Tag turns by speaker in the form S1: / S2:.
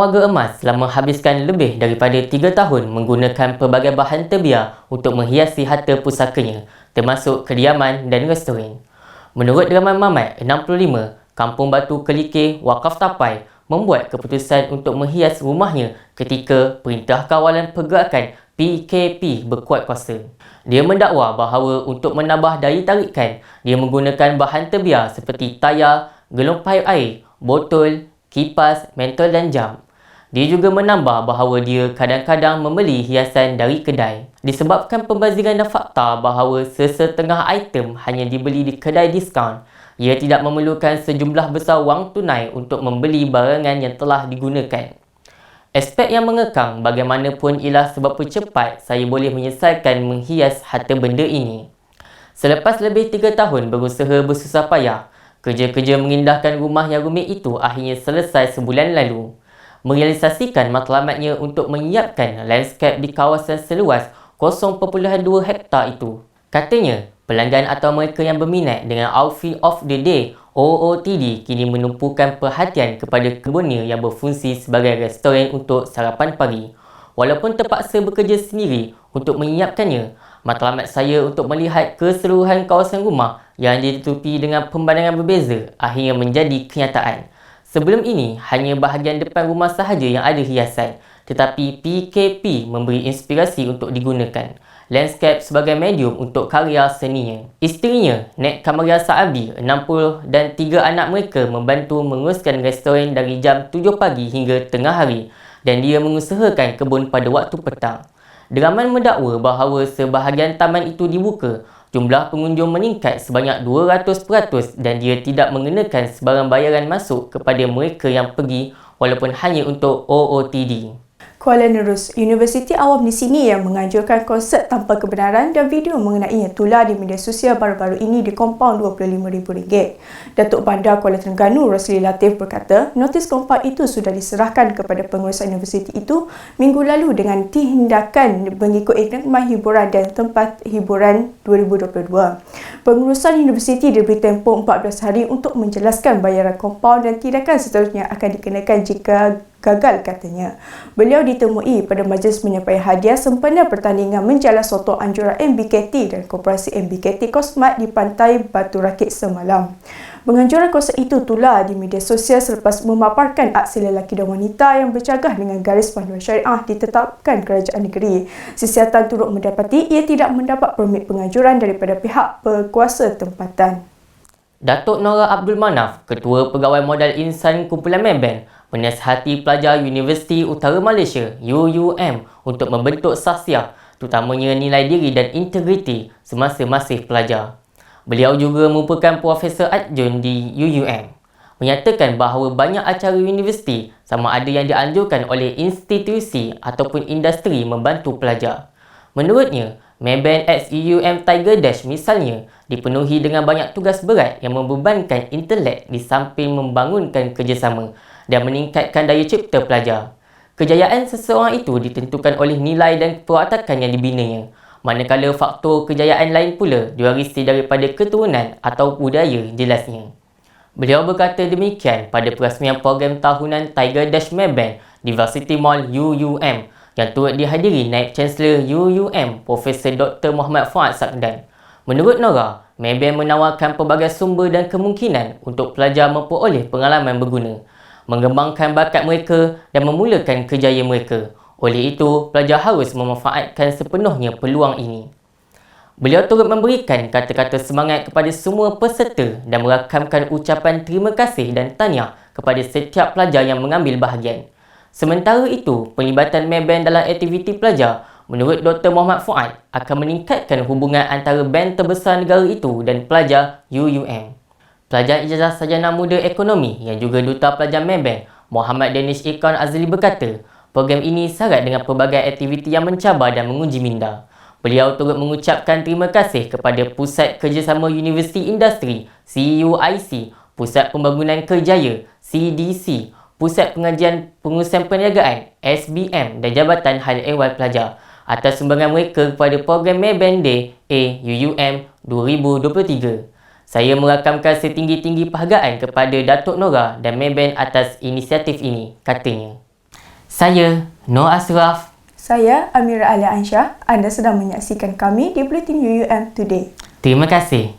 S1: warga emas telah menghabiskan lebih daripada 3 tahun menggunakan pelbagai bahan terbiar untuk menghiasi harta pusakanya, termasuk kediaman dan restoran. Menurut Rahman Mamat, 65, Kampung Batu Kelikir, Wakaf Tapai, membuat keputusan untuk menghias rumahnya ketika Perintah Kawalan Pergerakan PKP berkuat kuasa. Dia mendakwa bahawa untuk menambah daya tarikan, dia menggunakan bahan terbiar seperti tayar, gelung paip air, botol, kipas, mentol dan jam. Dia juga menambah bahawa dia kadang-kadang membeli hiasan dari kedai. Disebabkan pembaziran dan fakta bahawa sesetengah item hanya dibeli di kedai diskaun, ia tidak memerlukan sejumlah besar wang tunai untuk membeli barangan yang telah digunakan. Aspek yang mengekang bagaimanapun ialah seberapa cepat saya boleh menyelesaikan menghias harta benda ini. Selepas lebih 3 tahun berusaha bersusah payah, kerja-kerja mengindahkan rumah yang rumit itu akhirnya selesai sebulan lalu. Merealisasikan matlamatnya untuk menyiapkan landscape di kawasan seluas 0.2 hektar itu. Katanya, pelanggan atau mereka yang berminat dengan outfit of the day OOTD kini menumpukan perhatian kepada kebunnya yang berfungsi sebagai restoran untuk sarapan pagi. Walaupun terpaksa bekerja sendiri untuk menyiapkannya, matlamat saya untuk melihat keseluruhan kawasan rumah yang ditutupi dengan pemandangan berbeza akhirnya menjadi kenyataan. Sebelum ini, hanya bahagian depan rumah sahaja yang ada hiasan, tetapi PKP memberi inspirasi untuk digunakan landscape sebagai medium untuk karya seninya. Isterinya, Nek Kamaria Saabdi, 60 dan 3 anak mereka membantu menguruskan restoran dari jam 7 pagi hingga tengah hari dan dia mengusahakan kebun pada waktu petang. Rahman mendakwa bahawa sebahagian taman itu dibuka, jumlah pengunjung meningkat sebanyak 200% dan dia tidak mengenakan sebarang bayaran masuk kepada mereka yang pergi walaupun hanya untuk OOTD.
S2: Kuala Nerus, Universiti Awam di sini yang menganjurkan konsert tanpa kebenaran dan video mengenainya tular di media sosial baru-baru ini di kompaun RM25,000. Datuk Bandar Kuala Terengganu Rosli Latif berkata, notis kompaun itu sudah diserahkan kepada pengurusan universiti itu minggu lalu dengan tindakan mengikut Iklan Hiburan dan Tempat Hiburan 2022. Pengurusan universiti diberi tempoh 14 hari untuk menjelaskan bayaran kompaun dan tindakan seterusnya akan dikenakan jika gagal, katanya. Beliau ditemui pada majlis penyampaian hadiah sempena pertandingan menjalan soto anjuran MBKT dan Koperasi MBKT Kosmat di Pantai Batu Rakit semalam. Penganjuran konsert itu tular di media sosial selepas memaparkan aksi lelaki dan wanita yang bercagah dengan garis panduan syariah ditetapkan kerajaan negeri. Siasatan turut mendapati ia tidak mendapat permit penganjuran daripada pihak berkuasa tempatan.
S1: Datuk Nora Abdul Manaf, Ketua Pegawai Modal Insan Kumpulan Maybank, menasihati pelajar Universiti Utara Malaysia UUM untuk membentuk sahsiah, terutamanya nilai diri dan integriti semasa masih pelajar. Beliau juga merupakan Profesor Adjun di UUM. Menyatakan bahawa banyak acara universiti sama ada yang dianjurkan oleh institusi ataupun industri membantu pelajar. Menurutnya, Maybank X UUM Tiger Dash misalnya dipenuhi dengan banyak tugas berat yang membebankan intelek di samping membangunkan kerjasama dan meningkatkan daya cipta pelajar. Kejayaan seseorang itu ditentukan oleh nilai dan perwatakan yang dibinanya, manakala faktor kejayaan lain pula diwarisi daripada keturunan atau budaya, jelasnya. Beliau berkata demikian pada perasmian program tahunan Tiger Dash Maybank di Varsity Mall UUM yang turut dihadiri Naib Chancellor UUM Profesor Dr. Muhammad Fuad Sakdan. Menurut Nora, Maybank menawarkan pelbagai sumber dan kemungkinan untuk pelajar memperoleh pengalaman berguna, mengembangkan bakat mereka dan memulakan kerjaya mereka. Oleh itu, pelajar harus memanfaatkan sepenuhnya peluang ini. Beliau turut memberikan kata-kata semangat kepada semua peserta dan merakamkan ucapan terima kasih dan tahniah kepada setiap pelajar yang mengambil bahagian. Sementara itu, pelibatan Maybank dalam aktiviti pelajar, menurut Dr. Muhammad Fuad, akan meningkatkan hubungan antara bank terbesar negara itu dan pelajar UUM. Pelajar Ijazah Sarjana Muda Ekonomi yang juga Duta Pelajar Maybank, Muhammad Danish Ikon Azli berkata, program ini syarat dengan pelbagai aktiviti yang mencabar dan menguji minda. Beliau turut mengucapkan terima kasih kepada Pusat Kerjasama Universiti Industri CUIC, Pusat Pembangunan Kerjaya CDC, Pusat Pengajian Pengurusan Perniagaan SBM dan Jabatan Hal Ehwal Pelajar atas sumbangan mereka kepada program Maybank Day AUUM 2023. Saya merakamkan setinggi-tinggi penghargaan kepada Datuk Nora dan Maybank atas inisiatif ini, katanya. Saya, Noor Ashraf.
S2: Saya, Amira Alia Ansyah. Anda sedang menyaksikan kami di Bulletin UUM Today.
S1: Terima kasih.